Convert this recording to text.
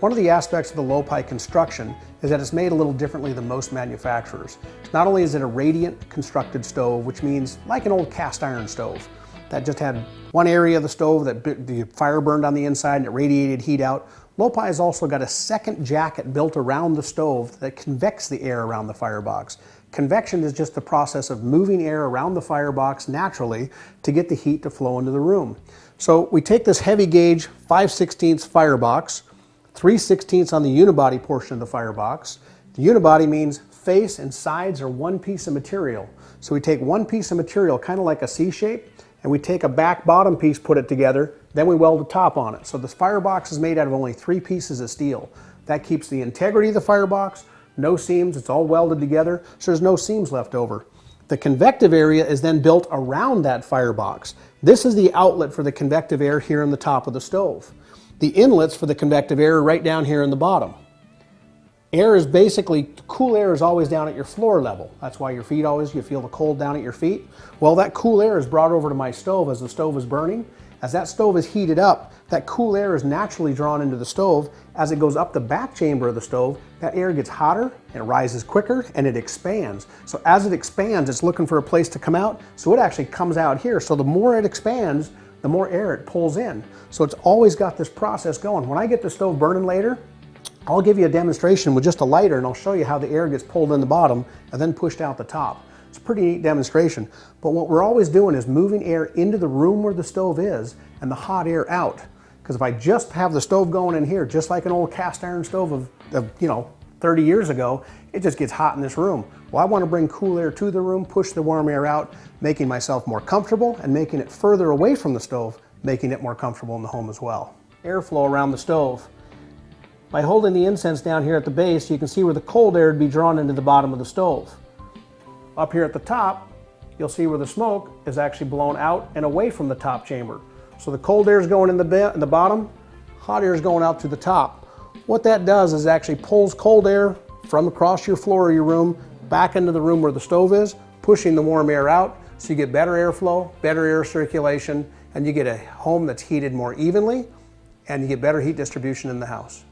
One of the aspects of the low-pi construction is that it's made a little differently than most manufacturers. Not only is it a radiant constructed stove, which means like an old cast iron stove that just had one area of the stove that the fire burned on the inside and it radiated heat out. Low-pi has also got a second jacket built around the stove that convects the air around the firebox. Convection is just the process of moving air around the firebox naturally to get the heat to flow into the room. So we take this heavy gauge 5/16 firebox, 3/16 on the unibody portion of the firebox. The unibody means face and sides are one piece of material. So we take one piece of material, kind of like a C shape, and we take a back bottom piece, put it together, then we weld a top on it. So this firebox is made out of only 3 pieces of steel. That keeps the integrity of the firebox, no seams, it's all welded together, so there's no seams left over. The convective area is then built around that firebox. This is the outlet for the convective air here in the top of the stove. The inlets for the convective air are right down here in the bottom. Air is basically, cool air is always down at your floor level. That's why your feet always, you feel the cold down at your feet. Well, that cool air is brought over to my stove as the stove is burning. As that stove is heated up, that cool air is naturally drawn into the stove. As it goes up the back chamber of the stove, that air gets hotter, and it rises quicker, and it expands. So as it expands, it's looking for a place to come out, so it actually comes out here. So the more it expands, the more air it pulls in. So it's always got this process going. When I get the stove burning later, I'll give you a demonstration with just a lighter and I'll show you how the air gets pulled in the bottom and then pushed out the top. It's a pretty neat demonstration. But what we're always doing is moving air into the room where the stove is and the hot air out. Because if I just have the stove going in here, just like an old cast iron stove of 30 years ago, it just gets hot in this room. Well, I want to bring cool air to the room, push the warm air out, making myself more comfortable and making it further away from the stove, making it more comfortable in the home as well. Airflow around the stove. By holding the incense down here at the base, you can see where the cold air would be drawn into the bottom of the stove. Up here at the top, you'll see where the smoke is actually blown out and away from the top chamber. So the cold air is going in the bottom, hot air is going out to the top. What that does is actually pulls cold air from across your floor of your room back into the room where the stove is, pushing the warm air out, so you get better airflow, better air circulation, and you get a home that's heated more evenly, and you get better heat distribution in the house.